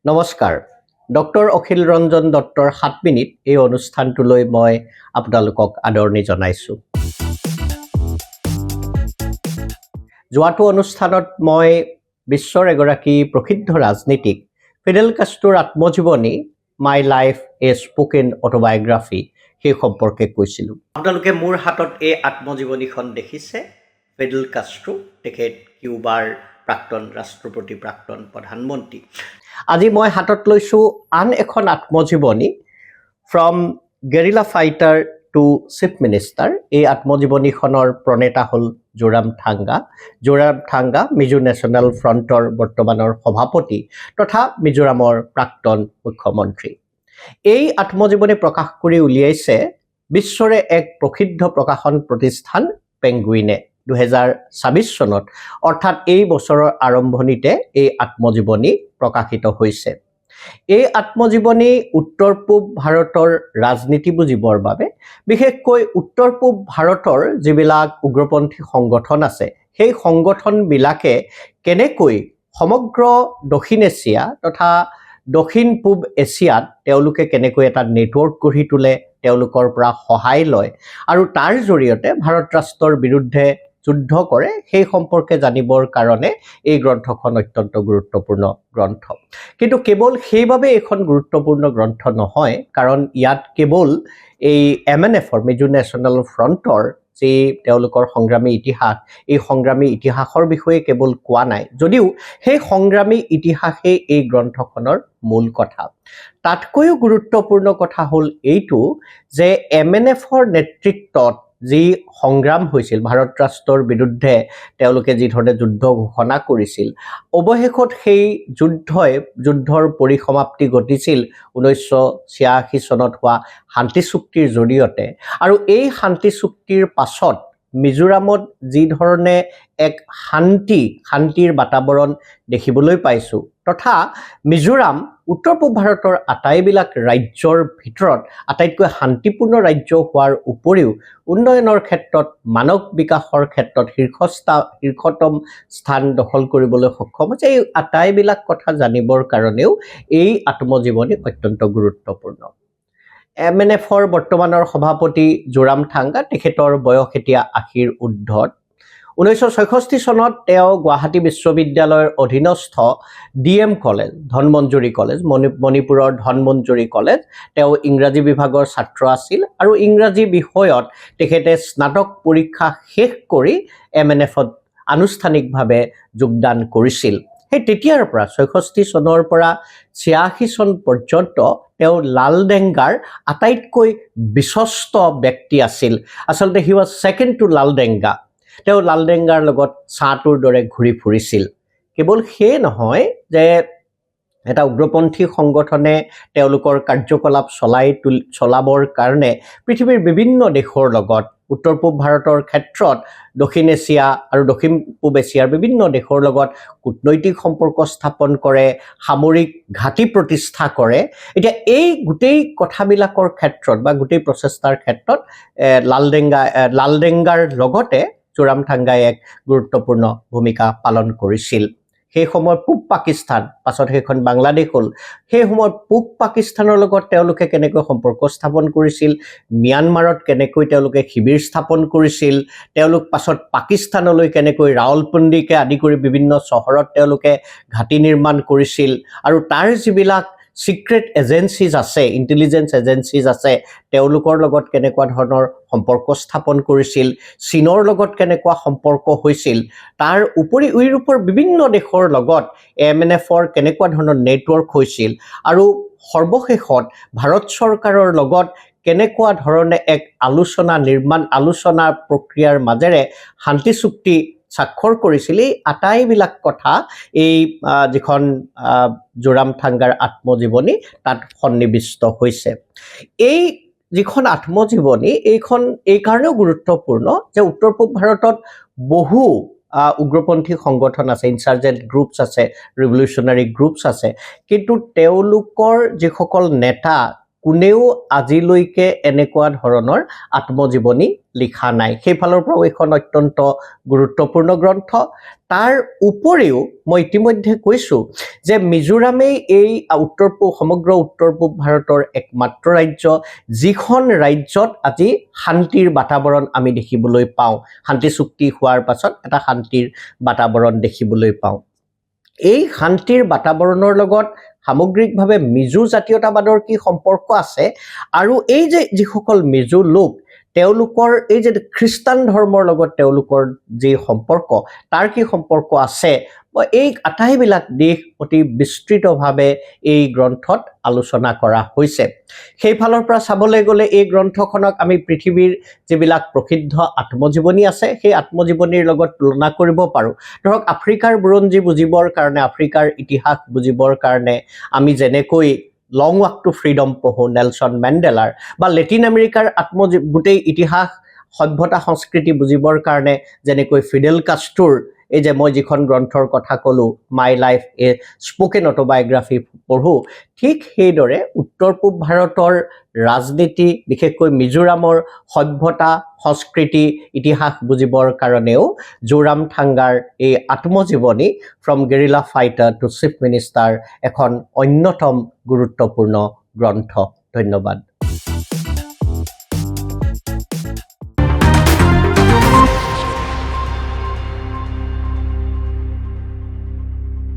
নমস্কাৰ ডক্টৰ অখিল ৰঞ্জন দত্তৰ 7 মিনিট এই অনুষ্ঠানটোলৈ মই আপোনালোকক আদৰণি জনাইছোঁ। যোৱাটো অনুষ্ঠানত মই বিশ্বৰ এগৰাকী প্ৰসিদ্ধ ৰাজনীতিক ফিডেল কাষ্ট্ৰোৰ আত্মজীৱনী মাই লাইফ এ স্পোকেন অটোবায়োগ্ৰাফি সেই সম্পৰ্কে কৈছিলোঁ। আপোনালোকে মোৰ হাতত এই আত্মজীৱনীখন দেখিছে। ফিডেল কাষ্ট্ৰো, তেখেত কিউবাৰ প্ৰাক্তন ৰাষ্ট্ৰপতি, প্ৰাক্তন প্ৰধানমন্ত্ৰী। আজি মই হাতত লৈছোঁ আন এখন আত্মজীৱনী, from guerrilla fighter two chief minister. এই আত্মজীৱনীখনৰ প্ৰণেতা হ'ল জোৰামথাংগা। জোৰামথাংগা মিজো নেশ্যনেল ফ্ৰণ্টৰ বৰ্তমানৰ সভাপতি তথা মিজোৰামৰ প্ৰাক্তন মুখ্যমন্ত্ৰী। এই আত্মজীৱনী প্ৰকাশ কৰি উলিয়াইছে বিশ্বৰে এক প্ৰসিদ্ধ প্ৰকাশন প্ৰতিষ্ঠান পেংগুইনে 2024 চনত, অৰ্থাৎ এই বছৰৰ আৰম্ভণিতে এই আত্মজীৱনী প্ৰকাশিত হৈছে। এই আত্মজীৱনী উত্তৰ পূব ভাৰতৰ ৰাজনীতি বুজিবৰ বাবে, বিশেষকৈ উত্তৰ পূব ভাৰতৰ যিবিলাক উগ্ৰপন্থী সংগঠন আছে, সেই সংগঠনবিলাকে কেনেকৈ সমগ্ৰ দক্ষিণ এছিয়া তথা দক্ষিণ পূব এছিয়াত তেওঁলোকে কেনেকৈ এটা নেটৱৰ্ক গঢ়ি তোলে, তেওঁলোকৰ পৰা সহায় লয় আৰু তাৰ জৰিয়তে ভাৰত ৰাষ্ট্ৰৰ বিৰুদ্ধে যুদ্ধ কৰে, সেই সম্পৰ্কে জানিবৰ কাৰণে এই গ্ৰন্থখন অত্যন্ত গুৰুত্বপূৰ্ণ গ্ৰন্থ। কিন্তু কেৱল সেইবাবে এইখন গুৰুত্বপূৰ্ণ গ্ৰন্থ নহয়, কাৰণ ইয়াত কেৱল এই MNFৰ মিজো নেশ্যনেল ফ্ৰণ্টৰ যি তেওঁলোকৰ সংগ্ৰামী ইতিহাস, এই সংগ্ৰামী ইতিহাসৰ বিষয়ে কেৱল কোৱা নাই, যদিও সেই সংগ্ৰামী ইতিহাসেই এই গ্ৰন্থখনৰ মূল কথা। তাতকৈও গুৰুত্বপূৰ্ণ কথা হ'ল এইটো যে MNFৰ নেতৃত্বত যি সংগ্ৰাম হৈছিল, ভাৰত ৰাষ্ট্ৰৰ বিৰুদ্ধে তেওঁলোকে যিধৰণে যুদ্ধ ঘোষণা কৰিছিল, অৱশেষত সেই যুদ্ধৰ পৰিসমাপ্তি ঘটিছিল 1986 চনত হোৱা শান্তি চুক্তিৰ জৰিয়তে। আৰু এই শান্তি চুক্তিৰ পাছত মিজোৰামত যি ধৰণে এক শান্তিৰ বাতাবৰণ দেখিবলৈ পাইছোঁ, তথা মিজোৰাম উত্তৰ পূব ভাৰতৰ আটাইবিলাক ৰাজ্যৰ ভিতৰত আটাইতকৈ শান্তিপূৰ্ণ ৰাজ্য হোৱাৰ উপৰিও উন্নয়নৰ ক্ষেত্ৰত, মানৱ বিকাশৰ ক্ষেত্ৰত শীৰ্ষতম স্থান দখল কৰিবলৈ সক্ষম হৈছে। এই আটাইবিলাক কথা জানিবৰ কাৰণেও এই আত্মজীৱনী অত্যন্ত গুৰুত্বপূৰ্ণ। MNFৰ বৰ্তমানৰ সভাপতি জোৰামথাংগা, তেখেতৰ বয়স এতিয়া 80ৰ ঊৰ্ধ্বত। 1966 চনত তেওঁ গুৱাহাটী বিশ্ববিদ্যালয়ৰ অধীনস্থ DM কলেজ, ধনমঞ্জুৰী কলেজ, মণিপুৰৰ ধনমঞ্জুৰী কলেজ, তেওঁ ইংৰাজী বিভাগৰ ছাত্ৰ আছিল আৰু ইংৰাজী বিষয়ত তেখেতে স্নাতক পৰীক্ষা শেষ কৰি MNFত আনুষ্ঠানিকভাৱে যোগদান কৰিছিল। সেই তেতিয়াৰ পৰা 66 চনৰ পৰা 86 চন পৰ্যন্ত তেওঁ লালডেংগাৰ আটাইতকৈ বিশ্বস্ত ব্যক্তি আছিল। আচলতে he was second two Laldenga. তেওঁ লালডেংগাৰ লগত ছাঁটোৰ দৰে ঘূৰি ফুৰিছিল। কেৱল সেয়ে নহয় যে এটা উগ্ৰপন্থী সংগঠনে তেওঁলোকৰ কাৰ্যকলাপ চলাবৰ কাৰণে পৃথিৱীৰ বিভিন্ন দেশৰ লগত, উত্তৰ পূব ভাৰতৰ ক্ষেত্ৰত দক্ষিণ এছিয়া আৰু দক্ষিণ পূব এছিয়াৰ বিভিন্ন দেশৰ লগত কূটনৈতিক সম্পৰ্ক স্থাপন কৰে, সামৰিক ঘাটি প্ৰতিষ্ঠা কৰে। এতিয়া এই গোটেই কথাবিলাকৰ ক্ষেত্ৰত বা গোটেই প্ৰচেষ্টাৰ ক্ষেত্ৰত লালডেংগাৰ লগতে জোৰামথাংগাই এক গুৰুত্বপূৰ্ণ ভূমিকা পালন কৰিছিল। সেই সময়ত পূব পাকিস্তান, পাছত সেইখন বাংলাদেশ হ'ল, সেই সময়ত পূব পাকিস্তানৰ লগত তেওঁলোকে কেনেকৈ সম্পৰ্ক স্থাপন কৰিছিল, ম্যানমাৰত কেনেকৈ তেওঁলোকে শিবিৰ স্থাপন কৰিছিল, তেওঁলোক পাছত পাকিস্তানলৈ কেনেকৈ ৰাৱলপিণ্ডিকে আদি কৰি বিভিন্ন চহৰত তেওঁলোকে ঘাটি নিৰ্মাণ কৰিছিল, আৰু তাৰ যিবিলাক চিক্ৰেট এজেঞ্চিজ আছে, ইণ্টেলিজেঞ্চ এজেঞ্চিজ আছে, তেওঁলোকৰ লগত কেনেকুৱা ধৰণৰ সম্পৰ্ক স্থাপন কৰিছিল, চীনৰ লগত কেনেকুৱা সম্পৰ্ক হৈছিল, তাৰ উপৰি ইউৰোপৰ বিভিন্ন দেশৰ লগত MNFৰ কেনেকুৱা ধৰণৰ নেটৱৰ্ক হৈছিল, আৰু সৰ্বশেষত ভাৰত চৰকাৰৰ লগত কেনেকুৱা ধৰণে এক আলোচনা প্ৰক্ৰিয়াৰ মাজেৰে শান্তি চুক্তি স্বাক্ষৰ কৰিছিল। এই আটাইবিলাক কথা এই যিখন জোৰামথাংগাৰ আত্মজীৱনী তাত সন্নিৱিষ্ট হৈছে। এই যিখন আত্মজীৱনী, এইখন এই কাৰণেও গুৰুত্বপূৰ্ণ যে উত্তৰ পূব ভাৰতত বহু উগ্ৰপন্থী সংগঠন আছে, ইনচাৰ্জেণ্ট গ্ৰুপছ আছে, ৰিভলিউচনাৰী গ্ৰুপছ আছে, কিন্তু তেওঁলোকৰ যিসকল নেতা কোনেও আজিলৈকে এনেকুৱা ধৰণৰ আত্মজীৱনী লিখা নাই। সেইফালৰ পৰাও এখন অত্যন্ত গুৰুত্বপূৰ্ণ গ্ৰন্থ। তাৰ উপৰিও মই ইতিমধ্যে কৈছোঁ যে মিজোৰামেই এই সমগ্ৰ উত্তৰ পূব ভাৰতৰ একমাত্ৰ ৰাজ্য যিখন ৰাজ্যত আজি শান্তিৰ বাতাবৰণ আমি দেখিবলৈ পাওঁ। শান্তি চুক্তি হোৱাৰ পাছত এটা শান্তিৰ বাতাবৰণ দেখিবলৈ পাওঁ। এই শান্তিৰ বাতাবৰণৰ লগত সামগ্ৰিকভাৱে মিজো জাতীয়তাবাদৰ কি সম্পৰ্ক আছে আৰু এই যে যিসকল মিজো লোক তেওঁলোকৰ এই যে খ্ৰীষ্টান ধৰ্মৰ লগত তেওঁলোকৰ যি সম্পৰ্ক তাৰ কি সম্পৰ্ক আছে, এই আটাইবিলাক দিশ অতি বিস্তৃতভাৱে এই গ্ৰন্থত আলোচনা কৰা হৈছে। সেইফালৰ পৰা চাবলৈ গ'লে এই গ্ৰন্থখনক আমি পৃথিৱীৰ যিবিলাক প্ৰসিদ্ধ আত্মজীৱনী আছে সেই আত্মজীৱনীৰ লগত তুলনা কৰিব পাৰোঁ। ধৰক আফ্ৰিকাৰ বুৰঞ্জী বুজিবৰ কাৰণে, আফ্ৰিকাৰ ইতিহাস বুজিবৰ কাৰণে আমি যেনেকৈ লং ৱাক টু ফ্ৰীডম পঢ়োঁ নেলছন মেণ্ডেলাৰ, বা লেটিন আমেৰিকাৰ গোটেই ইতিহাস সভ্যতা সংস্কৃতি বুজিবৰ কাৰণে যেনেকৈ ফিডেল কাষ্ট্ৰোৰ এই যে মই যিখন গ্ৰন্থৰ কথা ক'লোঁ মাই লাইফ এ স্পোকেন অটোবায়োগ্ৰাফি পঢ়োঁ, ঠিক সেইদৰে উত্তৰ পূব ভাৰতৰ ৰাজনীতি বিশেষকৈ মিজোৰামৰ সভ্যতা সংস্কৃতি ইতিহাস বুজিবৰ কাৰণেও জোৰামথাংগাৰ এই আত্মজীৱনী from guerrilla fighter two chief minister এখন অন্যতম গুৰুত্বপূৰ্ণ গ্ৰন্থ। ধন্যবাদ।